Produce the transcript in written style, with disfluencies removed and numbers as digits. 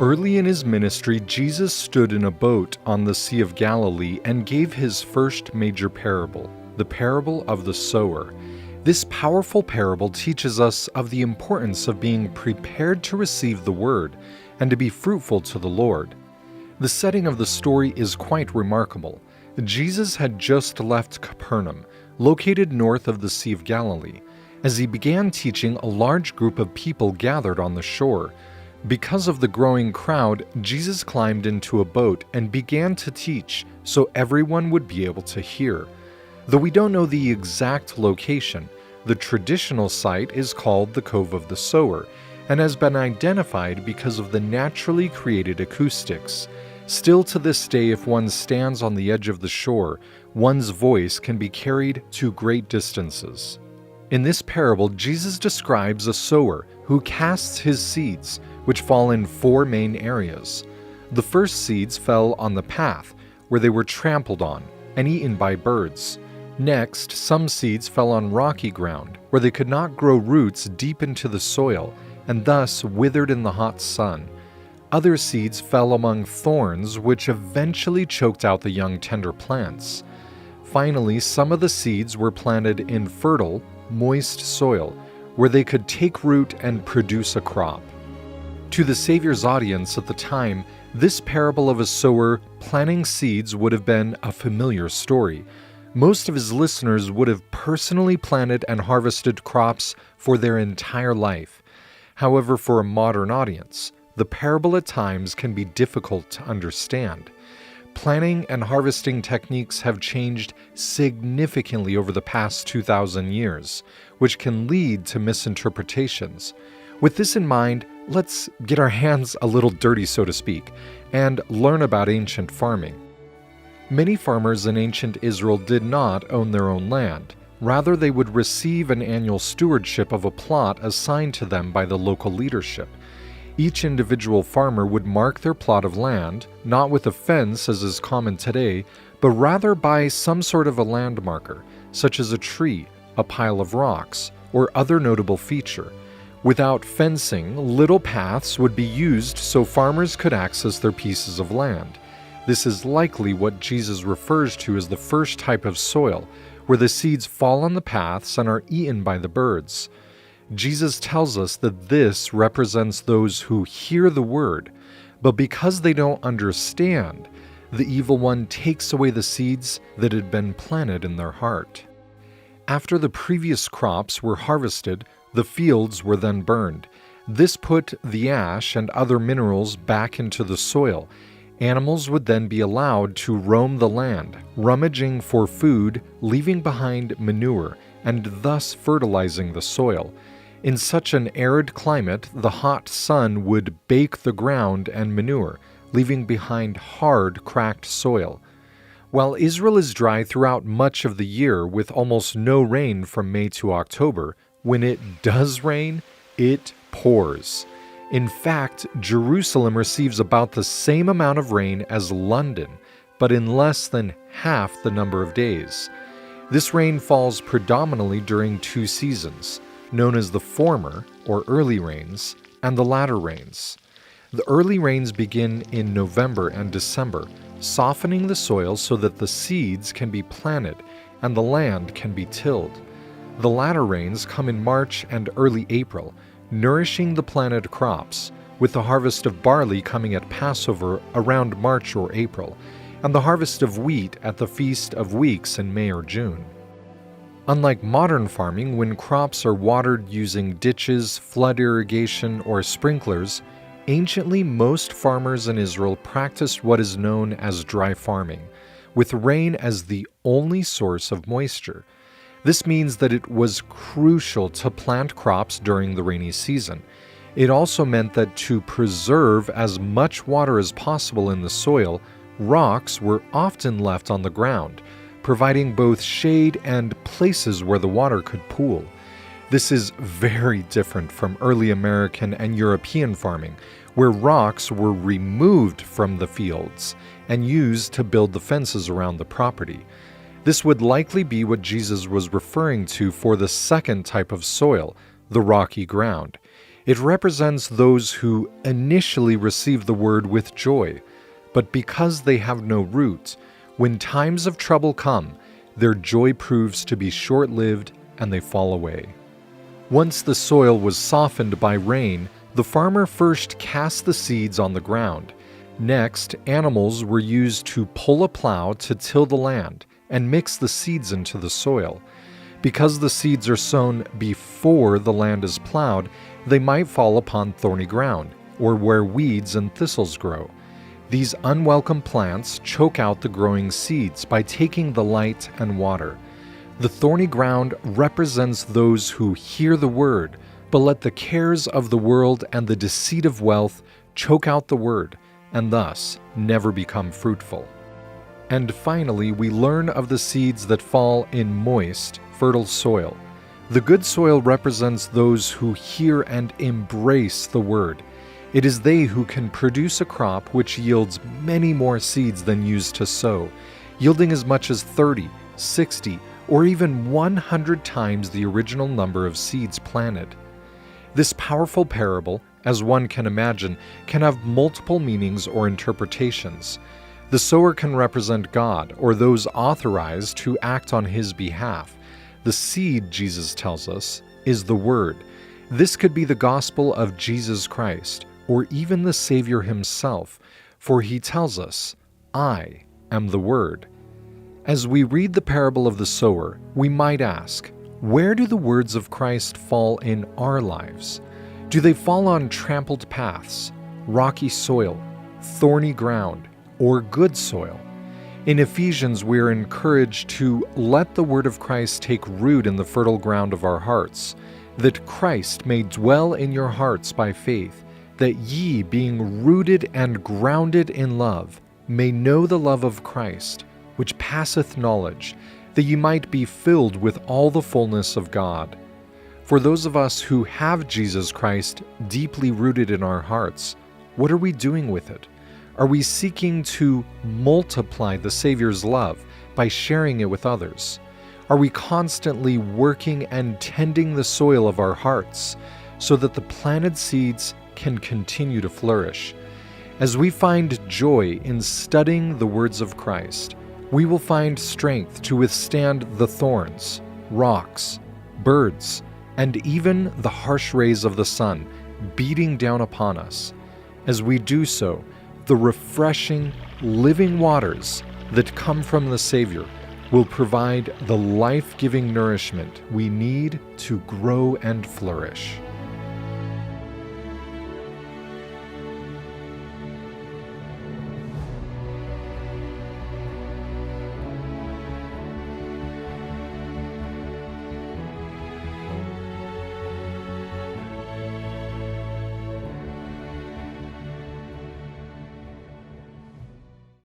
Early in his ministry, Jesus stood in a boat on the Sea of Galilee and gave his first major parable, the parable of the sower. This powerful parable teaches us of the importance of being prepared to receive the word and to be fruitful to the Lord. The setting of the story is quite remarkable. Jesus had just left Capernaum, located north of the Sea of Galilee. As he began teaching, a large group of people gathered on the shore. Because of the growing crowd, Jesus climbed into a boat and began to teach so everyone would be able to hear. Though we don't know the exact location, the traditional site is called the Cove of the Sower and has been identified because of the naturally created acoustics. Still to this day, if one stands on the edge of the shore, one's voice can be carried to great distances. In this parable, Jesus describes a sower who casts his seeds, which fall in four main areas. The first seeds fell on the path, where they were trampled on and eaten by birds. Next, some seeds fell on rocky ground, where they could not grow roots deep into the soil, and thus withered in the hot sun. Other seeds fell among thorns, which eventually choked out the young tender plants. Finally, some of the seeds were planted in fertile, moist soil, where they could take root and produce a crop. To the Savior's audience at the time, this parable of a sower planting seeds would have been a familiar story. Most of his listeners would have personally planted and harvested crops for their entire life. However, for a modern audience, the parable at times can be difficult to understand. Planting and harvesting techniques have changed significantly over the past 2,000 years, which can lead to misinterpretations. With this in mind, let's get our hands a little dirty, so to speak, and learn about ancient farming. Many farmers in ancient Israel did not own their own land. Rather, they would receive an annual stewardship of a plot assigned to them by the local leadership. Each individual farmer would mark their plot of land, not with a fence as is common today, but rather by some sort of a land marker, such as a tree, a pile of rocks, or other notable feature. Without fencing, little paths would be used so farmers could access their pieces of land. This is likely what Jesus refers to as the first type of soil, where the seeds fall on the paths and are eaten by the birds. Jesus tells us that this represents those who hear the word, but because they don't understand, the evil one takes away the seeds that had been planted in their heart. After the previous crops were harvested, the fields were then burned. This put the ash and other minerals back into the soil. Animals would then be allowed to roam the land, rummaging for food, leaving behind manure, and thus fertilizing the soil. In such an arid climate, the hot sun would bake the ground and manure, leaving behind hard, cracked soil. While Israel is dry throughout much of the year with almost no rain from May to October, when it does rain, it pours. In fact, Jerusalem receives about the same amount of rain as London, but in less than half the number of days. This rain falls predominantly during two seasons, known as the former, or early rains, and the latter rains. The early rains begin in November and December, softening the soil so that the seeds can be planted and the land can be tilled. The latter rains come in March and early April, nourishing the planted crops, with the harvest of barley coming at Passover around March or April, and the harvest of wheat at the Feast of Weeks in May or June. Unlike modern farming, when crops are watered using ditches, flood irrigation, or sprinklers, anciently most farmers in Israel practiced what is known as dry farming, with rain as the only source of moisture. This means that it was crucial to plant crops during the rainy season. It also meant that to preserve as much water as possible in the soil, rocks were often left on the ground, providing both shade and places where the water could pool. This is very different from early American and European farming, where rocks were removed from the fields and used to build the fences around the property. This would likely be what Jesus was referring to for the second type of soil, the rocky ground. It represents those who initially receive the word with joy, but because they have no root, when times of trouble come, their joy proves to be short-lived and they fall away. Once the soil was softened by rain, the farmer first cast the seeds on the ground. Next, animals were used to pull a plow to till the land and mix the seeds into the soil. Because the seeds are sown before the land is plowed, they might fall upon thorny ground, or where weeds and thistles grow. These unwelcome plants choke out the growing seeds by taking the light and water. The thorny ground represents those who hear the word, but let the cares of the world and the deceit of wealth choke out the word, and thus never become fruitful. And finally, we learn of the seeds that fall in moist, fertile soil. The good soil represents those who hear and embrace the word. It is they who can produce a crop which yields many more seeds than used to sow, yielding as much as 30, 60, or even 100 times the original number of seeds planted. This powerful parable, as one can imagine, can have multiple meanings or interpretations. The sower can represent God or those authorized to act on his behalf. The seed, Jesus tells us, is the Word. This could be the gospel of Jesus Christ, or even the Savior himself, for he tells us, "I am the Word." As we read the parable of the sower, we might ask, where do the words of Christ fall in our lives? Do they fall on trampled paths, rocky soil, thorny ground, or good soil? In Ephesians, we are encouraged to let the word of Christ take root in the fertile ground of our hearts, that Christ may dwell in your hearts by faith, that ye, being rooted and grounded in love, may know the love of Christ, which passeth knowledge, that ye might be filled with all the fullness of God. For those of us who have Jesus Christ deeply rooted in our hearts, what are we doing with it? Are we seeking to multiply the Savior's love by sharing it with others? Are we constantly working and tending the soil of our hearts so that the planted seeds can continue to flourish? As we find joy in studying the words of Christ, we will find strength to withstand the thorns, rocks, birds, and even the harsh rays of the sun beating down upon us. As we do so, the refreshing, living waters that come from the Savior will provide the life-giving nourishment we need to grow and flourish.